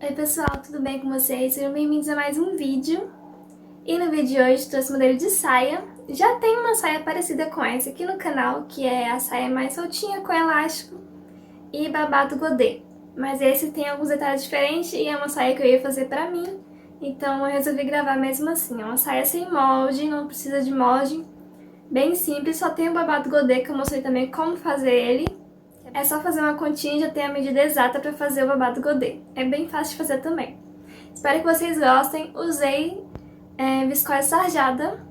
Oi pessoal, tudo bem com vocês? Sejam bem-vindos a mais um vídeo. E no vídeo de hoje trouxe modelo de saia. Já tem uma saia parecida com essa aqui no canal, que é a saia mais soltinha com elástico e babado godê. Mas esse tem alguns detalhes diferentes e é uma saia que eu ia fazer pra mim, então eu resolvi gravar mesmo assim. É uma saia sem molde, não precisa de molde, bem simples, só tem o babado godê que eu mostrei também como fazer ele. É só fazer uma continha e já tem a medida exata para fazer o babado godê. É bem fácil de fazer também. Espero que vocês gostem. Usei viscose sarjada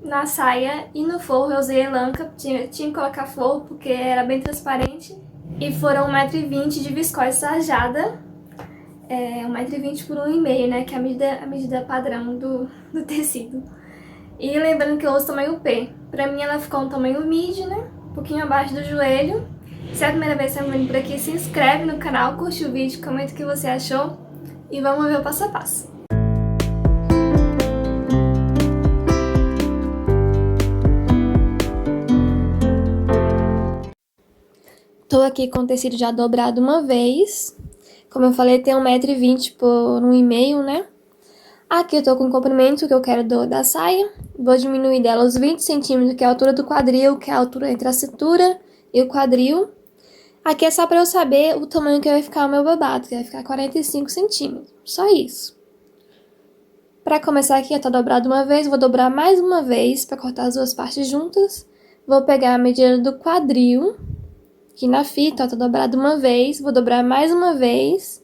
na saia e no forro eu usei elanca. Tinha que colocar forro porque era bem transparente. E foram 1,20 m de viscose sarjada. 1,20 m por 1,5 m, né? Que é a medida padrão do tecido. E lembrando que eu uso tamanho P. Pra mim ela ficou um tamanho mid, né? Um pouquinho abaixo do joelho. Se é a primeira vez que você está vindo por aqui, se inscreve no canal, curte o vídeo, comenta o que você achou e vamos ver o passo a passo. Tô aqui com o tecido já dobrado uma vez. Como eu falei, tem 1,20 m por 1,5 m, né? Aqui eu tô com o comprimento que eu quero da saia. Vou diminuir dela os 20 cm, que é a altura do quadril, que é a altura entre a cintura e o quadril. Aqui é só pra eu saber o tamanho que vai ficar o meu babado, que vai ficar 45 cm. Só isso. Pra começar aqui, tá dobrado uma vez, vou dobrar mais uma vez pra cortar as duas partes juntas. Vou pegar a medida do quadril, aqui na fita, ó, tá dobrado uma vez, vou dobrar mais uma vez.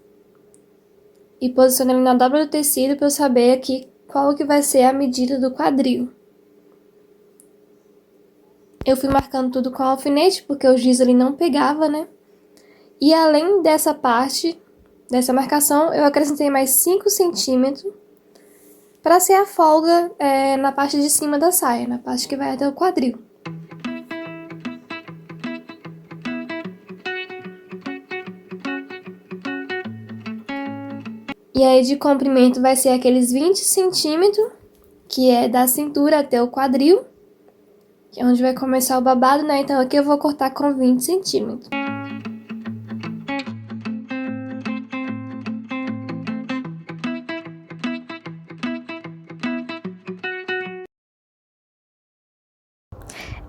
E posicionar ele na dobra do tecido pra eu saber aqui qual que vai ser a medida do quadril. Eu fui marcando tudo com alfinete, porque o giz ali não pegava, né? E além dessa parte, dessa marcação, eu acrescentei mais 5 centímetros para ser a folga na parte de cima da saia, na parte que vai até o quadril. E aí de comprimento vai ser aqueles 20 centímetros, que é da cintura até o quadril, que é onde vai começar o babado, né? Então aqui eu vou cortar com 20 centímetros.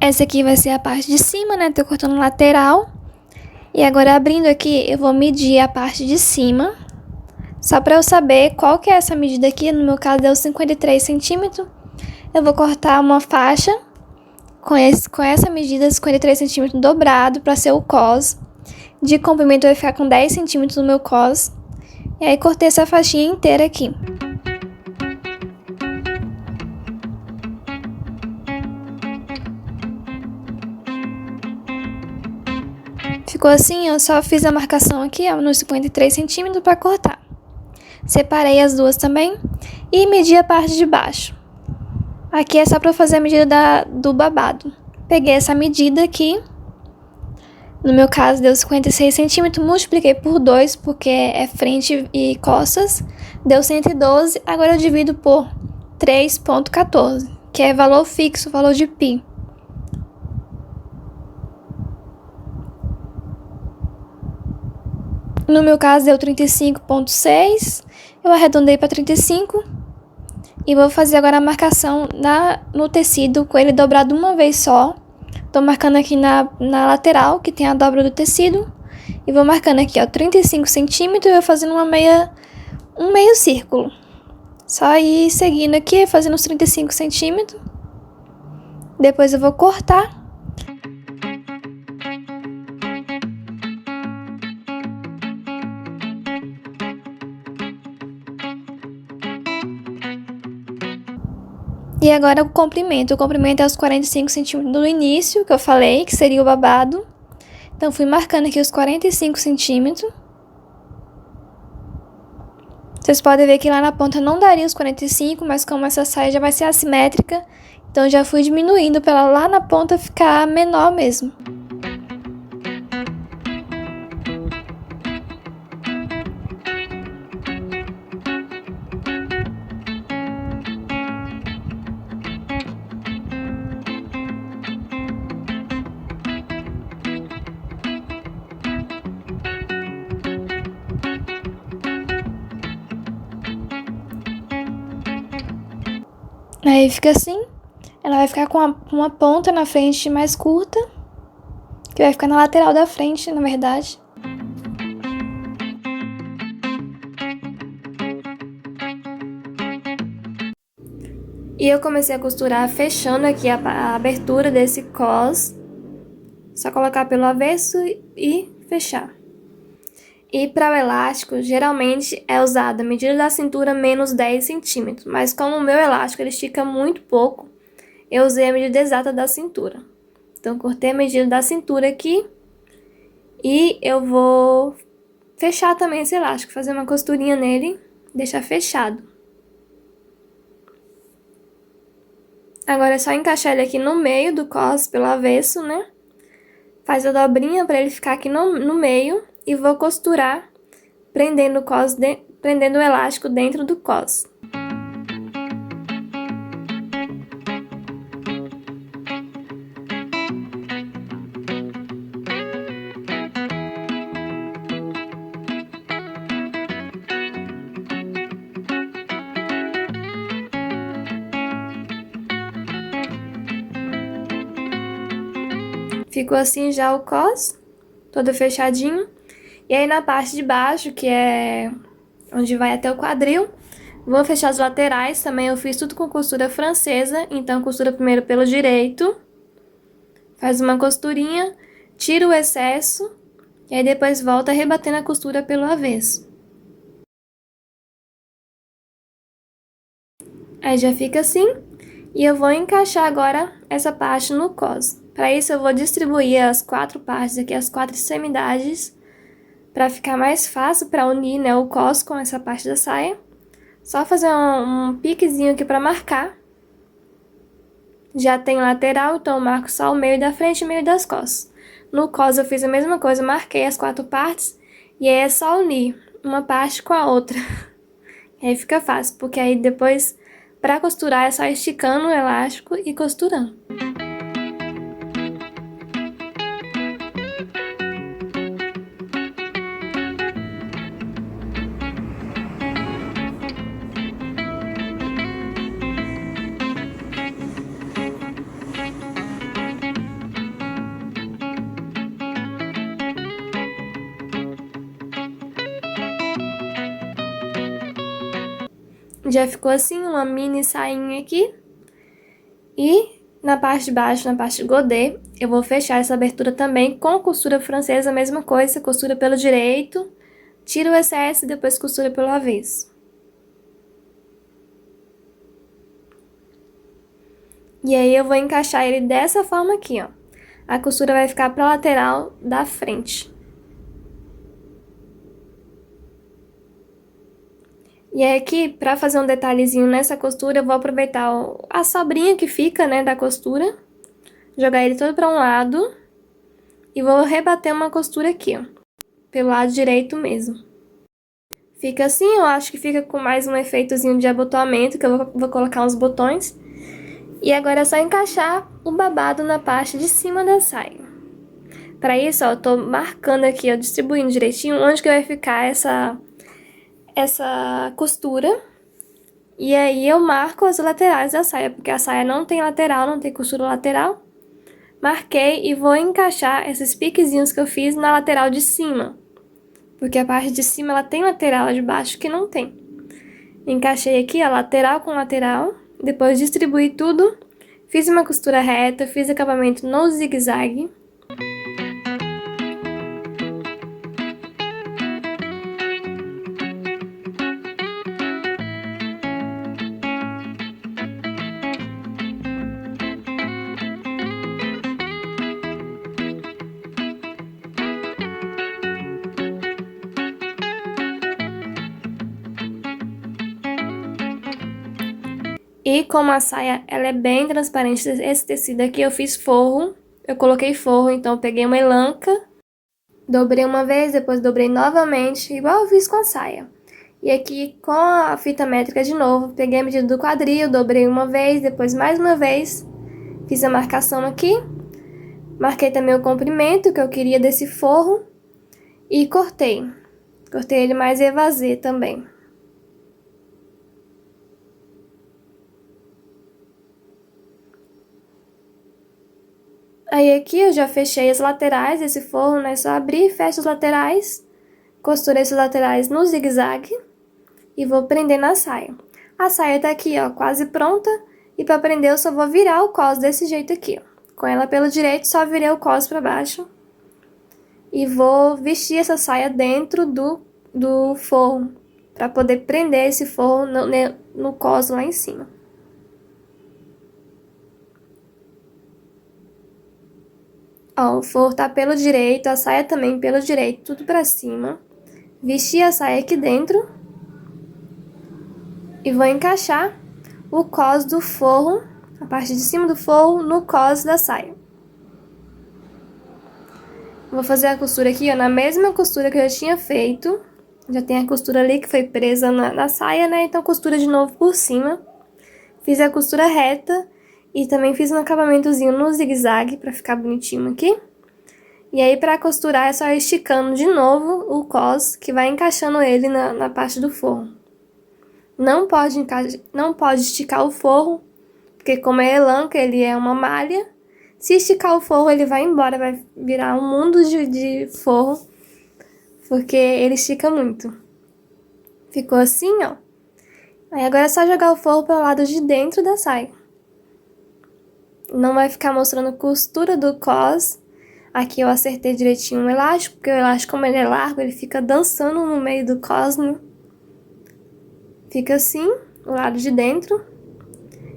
Essa aqui vai ser a parte de cima, né? Tô cortando lateral. E agora abrindo aqui, eu vou medir a parte de cima. Só pra eu saber qual que é essa medida aqui, no meu caso deu 53 centímetros. Eu vou cortar uma faixa com essa medida, 53 centímetros dobrado, pra ser o cos. De comprimento vai ficar com 10 centímetros no meu cos. E aí cortei essa faixinha inteira aqui. Ficou assim, eu só fiz a marcação aqui, ó, nos 53 centímetros pra cortar. Separei as duas também e medi a parte de baixo. Aqui é só pra fazer a medida do babado. Peguei essa medida aqui. No meu caso deu 56 centímetros, multipliquei por 2, porque é frente e costas. Deu 112, agora eu divido por 3,14, que é valor fixo, valor de pi. No meu caso deu 35,6, eu arredondei para 35 e vou fazer agora a marcação no tecido com ele dobrado uma vez só. Tô marcando aqui na lateral, que tem a dobra do tecido, e vou marcando aqui, ó, 35 centímetros e vou fazendo um meio círculo. Só ir seguindo aqui, fazendo os 35 centímetros. Depois eu vou cortar. E agora o comprimento. O comprimento é os 45 centímetros do início, que eu falei, que seria o babado. Então, fui marcando aqui os 45 centímetros. Vocês podem ver que lá na ponta não daria os 45, mas como essa saia já vai ser assimétrica, então já fui diminuindo para ela lá na ponta ficar menor mesmo. Aí fica assim. Ela vai ficar com uma ponta na frente mais curta, que vai ficar na lateral da frente, na verdade. E eu comecei a costurar fechando aqui a abertura desse cos. Só colocar pelo avesso e fechar. E para o elástico, geralmente é usada a medida da cintura menos 10 centímetros. Mas como o meu elástico ele estica muito pouco, eu usei a medida exata da cintura. Então, cortei a medida da cintura aqui. E eu vou fechar também esse elástico, fazer uma costurinha nele, deixar fechado. Agora é só encaixar ele aqui no meio do cos, pelo avesso, né? Faz a dobrinha para ele ficar aqui no meio e vou costurar, prendendo o elástico dentro do cos. Ficou assim já o cos, todo fechadinho. E aí na parte de baixo, que é onde vai até o quadril, vou fechar as laterais. Também eu fiz tudo com costura francesa, então costura primeiro pelo direito, faz uma costurinha, tira o excesso, e aí depois volta rebatendo a costura pelo avesso. Aí já fica assim, e eu vou encaixar agora essa parte no cos. Para isso eu vou distribuir as 4 partes aqui, as 4 extremidades, para ficar mais fácil para unir, né, o cos com essa parte da saia. Só fazer um piquezinho aqui para marcar. Já tem lateral, então eu marco só o meio da frente e o meio das costas. No cos eu fiz a mesma coisa, marquei as 4 partes, e aí é só unir uma parte com a outra. E aí fica fácil, porque aí depois, para costurar, é só esticando o elástico e costurando. Já ficou assim, uma mini sainha aqui. E na parte de baixo, na parte de godê, eu vou fechar essa abertura também com costura francesa, a mesma coisa, costura pelo direito, tira o excesso e depois costura pelo avesso. E aí eu vou encaixar ele dessa forma aqui, ó. A costura vai ficar pra lateral da frente. E aí aqui, pra fazer um detalhezinho nessa costura, eu vou aproveitar a sobrinha que fica, né, da costura, jogar ele todo pra um lado e vou rebater uma costura aqui, ó, pelo lado direito mesmo. Fica assim, eu acho que fica com mais um efeitozinho de abotoamento, que eu vou colocar uns botões. E agora é só encaixar o babado na parte de cima da saia. Pra isso, ó, eu tô marcando aqui, ó, distribuindo direitinho onde que vai ficar essa costura. E aí eu marco as laterais da saia, porque a saia não tem lateral, não tem costura lateral. Marquei e vou encaixar esses piquezinhos que eu fiz na lateral de cima. Porque a parte de cima ela tem lateral, a de baixo que não tem. Encaixei aqui, ó, lateral com lateral. Depois distribuí tudo. Fiz uma costura reta, fiz acabamento no zigue-zague. E como a saia ela é bem transparente, esse tecido aqui eu fiz forro. Eu coloquei forro, então eu peguei uma elanca, dobrei uma vez, depois dobrei novamente, igual eu fiz com a saia. E aqui com a fita métrica de novo, peguei a medida do quadril, dobrei uma vez, depois mais uma vez, fiz a marcação aqui. Marquei também o comprimento que eu queria desse forro e cortei. Cortei ele mais evasê também. Aí aqui eu já fechei as laterais desse forro, né? Só abrir, fecho as laterais, costurei esses laterais no zigue-zague e vou prender na saia. A saia tá aqui, ó, quase pronta. E pra prender eu só vou virar o cos desse jeito aqui, ó. Com ela pelo direito, só virei o cos pra baixo. E vou vestir essa saia dentro do forro, pra poder prender esse forro no cos lá em cima. Ó, o forro tá pelo direito, a saia também pelo direito, tudo pra cima. Vestir a saia aqui dentro. E vou encaixar o cos do forro, a parte de cima do forro, no cos da saia. Vou fazer a costura aqui, ó, na mesma costura que eu já tinha feito. Já tem a costura ali que foi presa na saia, né? Então, costura de novo por cima. Fiz a costura reta e também fiz um acabamentozinho no zigue-zague pra ficar bonitinho aqui. E aí, pra costurar, é só esticando de novo o cos, que vai encaixando ele na parte do forro. Não pode esticar o forro, porque como é elanca, ele é uma malha. Se esticar o forro, ele vai embora, vai virar um mundo de forro, porque ele estica muito. Ficou assim, ó. Aí agora é só jogar o forro pelo lado de dentro da saia. Não vai ficar mostrando costura do cos. Aqui eu acertei direitinho o elástico, porque o elástico, como ele é largo, ele fica dançando no meio do cos, né? Fica assim, o lado de dentro.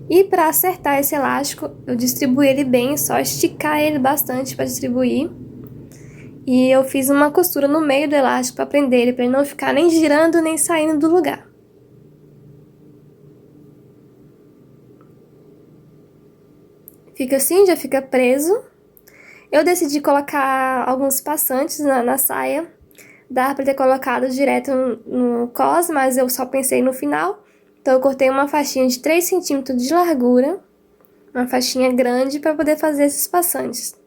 E para acertar esse elástico, eu distribuí ele bem, é só esticar ele bastante para distribuir. E eu fiz uma costura no meio do elástico para prender ele, para ele não ficar nem girando nem saindo do lugar. Fica assim, já fica preso. Eu decidi colocar alguns passantes na saia. Dá para ter colocado direto no cos, mas eu só pensei no final. Então eu cortei uma faixinha de 3 centímetros de largura. Uma faixinha grande para poder fazer esses passantes.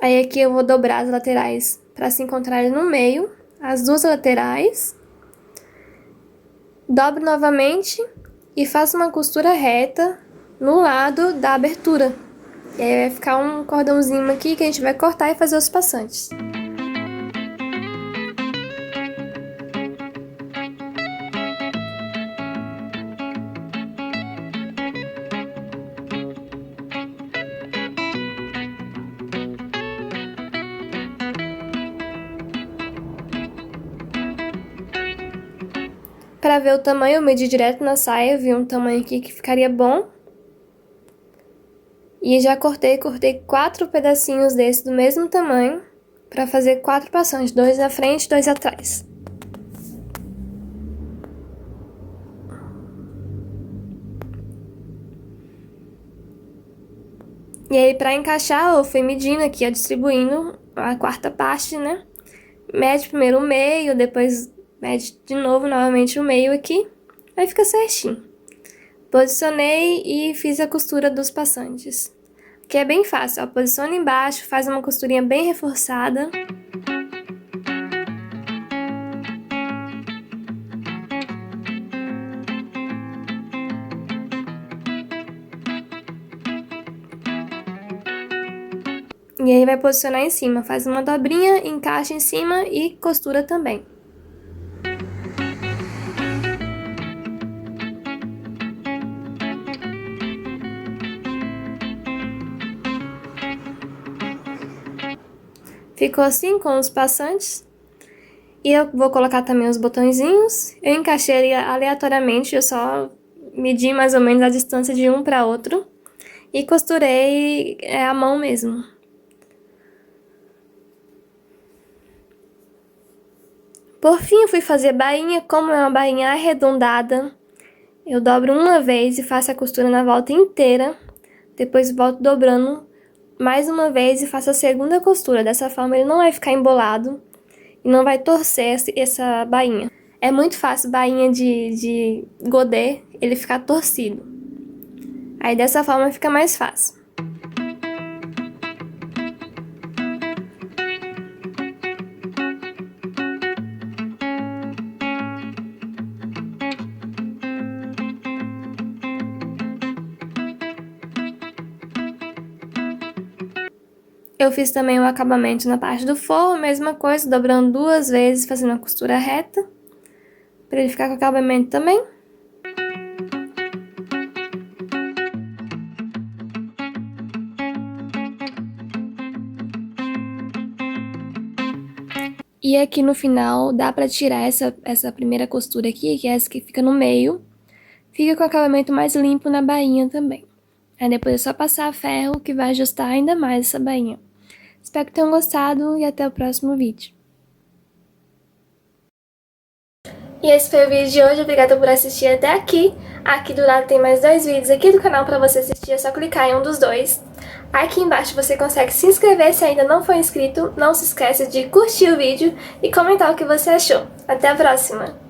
Aí aqui eu vou dobrar as laterais para se encontrarem no meio, as duas laterais. Dobro novamente e faço uma costura reta no lado da abertura. E aí vai ficar um cordãozinho aqui que a gente vai cortar e fazer os passantes. Para ver o tamanho, eu medi direto na saia, vi um tamanho aqui que ficaria bom. E já cortei 4 pedacinhos desse do mesmo tamanho, para fazer 4 passantes, 2 na frente e 2 atrás. E aí, para encaixar, eu fui medindo aqui, ó, distribuindo a quarta parte, né? Mede primeiro o meio, depois mede de novo, novamente o meio aqui. Aí fica certinho. Posicionei e fiz a costura dos passantes. Que é bem fácil, ó. Posiciona embaixo, faz uma costurinha bem reforçada. E aí vai posicionar em cima, faz uma dobrinha, encaixa em cima e costura também. Ficou assim com os passantes. E eu vou colocar também os botõezinhos. Eu encaixei aleatoriamente, eu só medi mais ou menos a distância de um para outro. E costurei à mão mesmo. Por fim, eu fui fazer bainha, como é uma bainha arredondada. Eu dobro uma vez e faço a costura na volta inteira. Depois volto dobrando mais uma vez e faço a segunda costura. Dessa forma ele não vai ficar embolado e não vai torcer essa bainha. É muito fácil bainha de godê ele ficar torcido. Aí dessa forma fica mais fácil. Eu fiz também o acabamento na parte do forro, mesma coisa, dobrando 2 vezes, fazendo a costura reta, para ele ficar com o acabamento também. E aqui no final dá pra tirar essa primeira costura aqui, que é essa que fica no meio. Fica com o acabamento mais limpo na bainha também. Aí depois é só passar ferro que vai ajustar ainda mais essa bainha. Espero que tenham gostado e até o próximo vídeo. E esse foi o vídeo de hoje, obrigada por assistir até aqui. Aqui do lado tem mais 2 vídeos aqui do canal pra você assistir, é só clicar em um dos dois. Aqui embaixo você consegue se inscrever se ainda não for inscrito. Não se esqueça de curtir o vídeo e comentar o que você achou. Até a próxima!